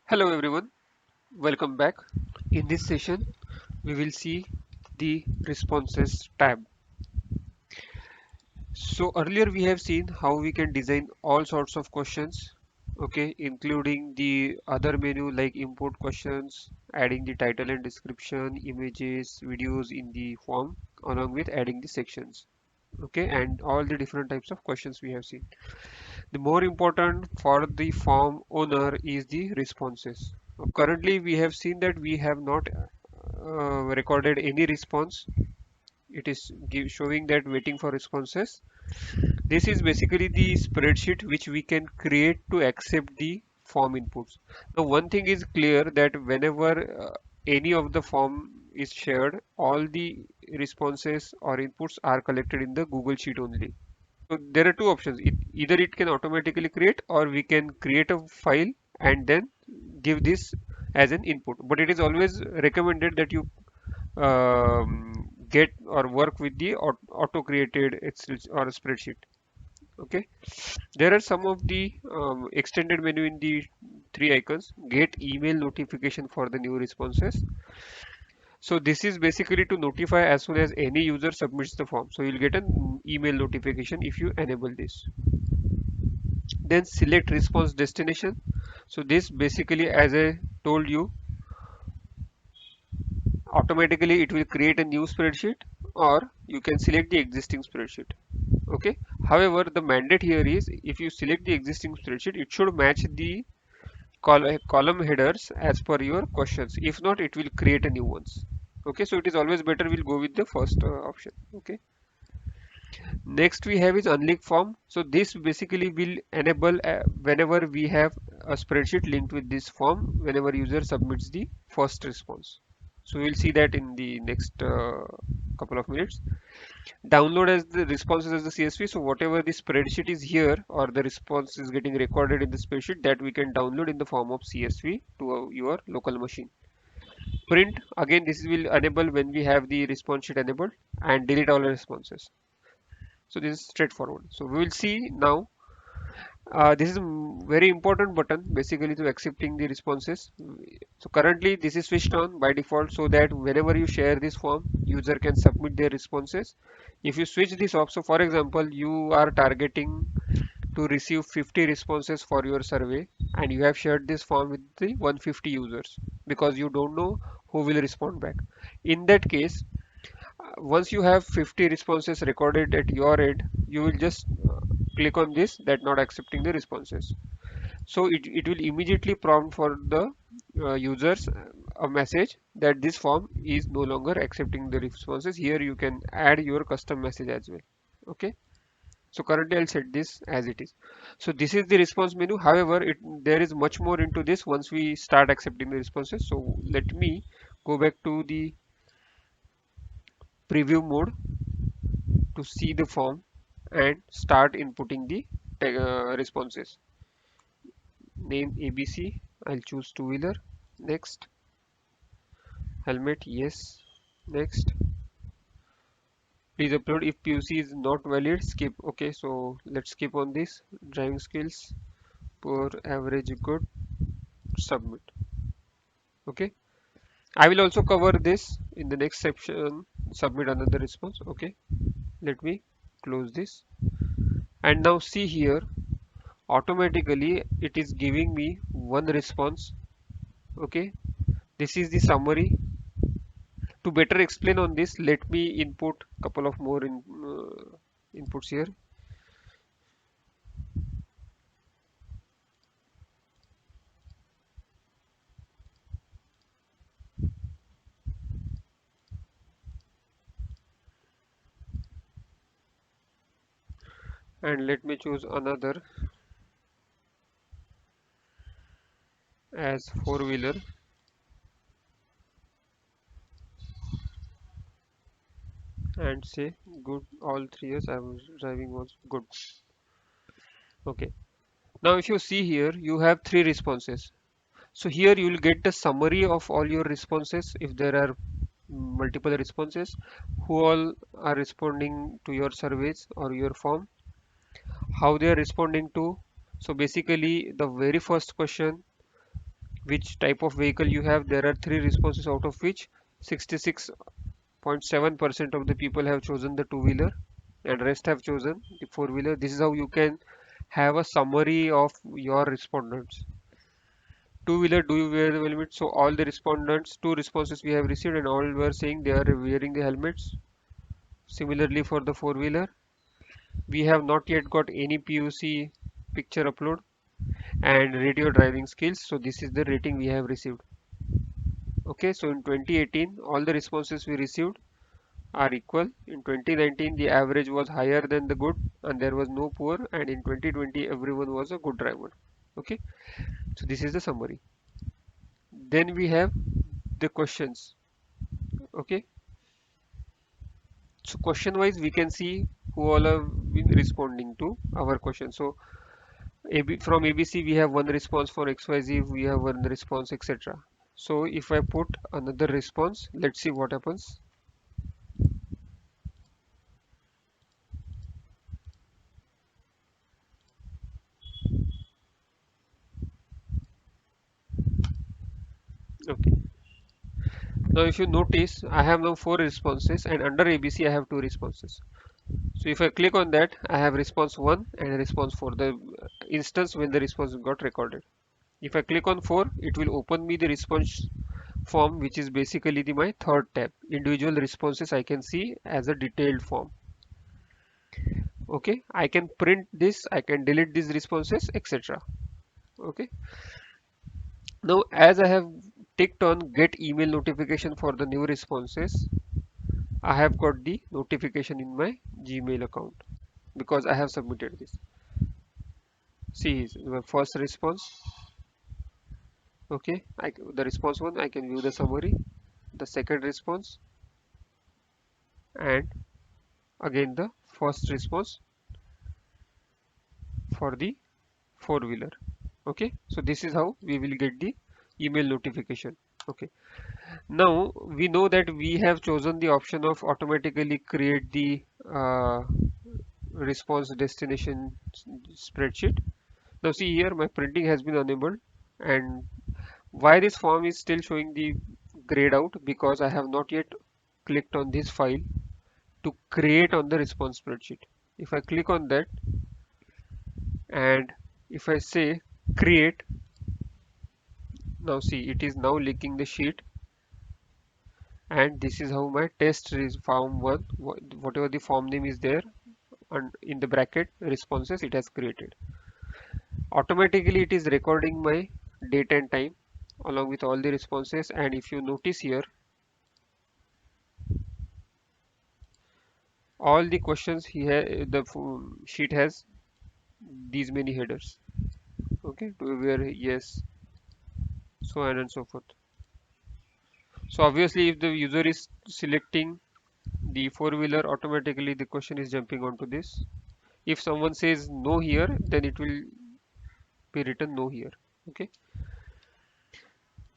Hello everyone, welcome back. In this session, we will see the responses tab. So earlier we have seen how we can design all sorts of questions, okay, including the other menu like import questions, adding the title and description, images, videos in the form, along with adding the sections, okay, and all the different types of questions we have seen. The more important for the form owner is the responses. Currently, we have seen that we have not recorded any response. It is showing that waiting for responses. This is basically the spreadsheet which we can create to accept the form inputs. Now, one thing is clear that whenever any of the form is shared, all the responses or inputs are collected in the Google Sheet only. So there are two options. Either it can automatically create or we can create a file and then give this as an input. But it is always recommended that you get or work with the auto created Excel or a spreadsheet. Okay. There are some of the extended menu in the three icons. Get email notification for the new responses. So this is basically to notify as soon as any user submits the form. So you'll get an email notification if you enable this. Then select response destination. So this basically, as I told you, automatically it will create a new spreadsheet or you can select the existing spreadsheet. Okay. However, the mandate here is if you select the existing spreadsheet, it should match the column headers as per your questions. If not, it will create a new ones. Okay. So it is always better we'll go with the first option. Okay. Next we have is unlink form. So this basically will enable whenever we have a spreadsheet linked with this form, whenever user submits the first response. So we'll see that in the next couple of minutes. Download as the responses as the CSV. So whatever the spreadsheet is here or the response is getting recorded in the spreadsheet that we can download in the form of CSV to your local machine. Print, again this will enable when we have the response sheet enabled, and delete all the responses. So this is straightforward. So we will see now. This is a very important button basically to accepting the responses. So currently this is switched on by default so that whenever you share this form, user can submit their responses. If you switch this off, so for example, you are targeting to receive 50 responses for your survey and you have shared this form with the 150 users because you don't know who will respond back. In that case, once you have 50 responses recorded at your end, you will just click on this that not accepting the responses. So it will immediately prompt for the users a message that this form is no longer accepting the responses. Here you can add your custom message as well. Okay. So currently I'll set this as it is. So this is the response menu. However, there is much more into this once we start accepting the responses. So let me go back to the preview mode to see the form and start inputting the responses. Name ABC. I'll choose two-wheeler. Next. Helmet. Yes. Next. Please upload. If PUC is not valid, skip. Okay, so let's skip on this. Driving skills. Poor, average, good. Submit. Okay. I will also cover this in the next section. Submit another response. Okay. Let me close this. And now see here. Automatically, it is giving me one response. Okay. This is the summary. To better explain on this, let me input couple of more inputs here, and let me choose another as four-wheeler and say good. All 3 years I was driving was good. Okay. Now if you see here, you have three responses. So here you will get the summary of all your responses if there are multiple responses, who all are responding to your surveys or your form, how they are responding to. So basically the very first question which type of vehicle you have. There are three responses, out of which 66.7% of the people have chosen the two-wheeler and rest have chosen the four-wheeler. This is how you can have a summary of your respondents. Two-wheeler, do you wear the helmet? So all the respondents, two responses we have received, and all were saying they are wearing the helmets. Similarly for the four-wheeler, we have not yet got any PUC picture upload and radio driving skills. So this is the rating we have received. Okay, so in 2018, all the responses we received are equal. In 2019, the average was higher than the good and there was no poor. And in 2020, everyone was a good driver. Okay, so this is the summary. Then we have the questions. Okay, so question wise, we can see who all have been responding to our question. So from ABC, we have one response. For XYZ, we have one response, etc. So if I put another response, let's see what happens. Okay. Now if you notice, I have now four responses and under ABC I have two responses. So if I click on that, I have response 1 and response 4, the instance when the response got recorded. If I click on 4, it will open me the response form, which is basically my third tab. Individual responses I can see as a detailed form. Okay, I can print this, I can delete these responses, etc. Okay, now as I have ticked on get email notification for the new responses, I have got the notification in my Gmail account because I have submitted this. See, the first response. Okay, the response one, I can view the summary, the second response, and again the first response for the four-wheeler. Okay, so this is how we will get the email notification. Okay, now we know that we have chosen the option of automatically create the response destination spreadsheet. Now see here, my printing has been enabled, and why this form is still showing the grayed out, because I have not yet clicked on this file to create on the response spreadsheet. If I click on that and if I say create, now see it is now linking the sheet, and this is how my test is form 1, whatever the form name is there, and in the bracket responses it has created. Automatically it is recording my date and time along with all the responses, and if you notice here, all the questions here, the sheet has these many headers. Okay, to where yes, so on and so forth. So obviously if the user is selecting the four-wheeler, automatically the question is jumping onto this. If someone says no here, then it will be written no here. Okay,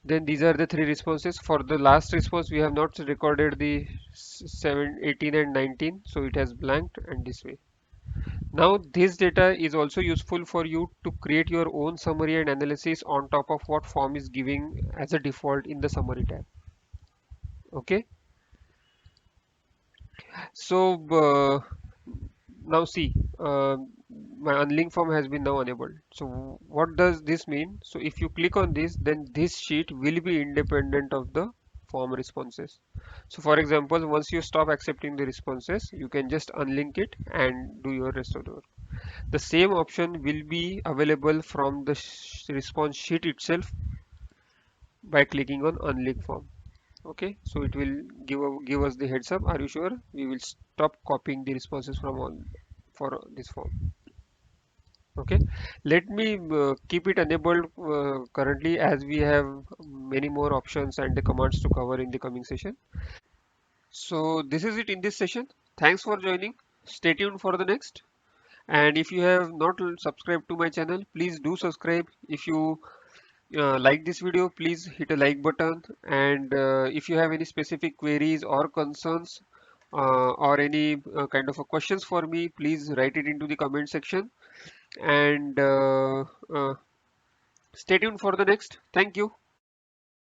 then these are the three responses. For the last response, we have not recorded the 7 18 and 19, so it has blanked, and this way. Now this data is also useful for you to create your own summary and analysis on top of what form is giving as a default in the summary tab. Okay, so now see, my unlink form has been now enabled. So what does this mean? So if you click on this, then this sheet will be independent of the form responses. So for example, once you stop accepting the responses, you can just unlink it and do your rest of the work. The same option will be available from the response sheet itself by clicking on unlink form. Okay, so it will give us the heads up. Are you sure? We will stop copying the responses from all for this form. Okay, let me keep it enabled currently, as we have many more options and the commands to cover in the coming session. So this is it in this session. Thanks for joining. Stay tuned for the next. And if you have not subscribed to my channel, please do subscribe. If you like this video, please hit a like button, and if you have any specific queries or concerns or any kind of a questions for me, please write it into the comment section, and Stay tuned for the next. Thank you.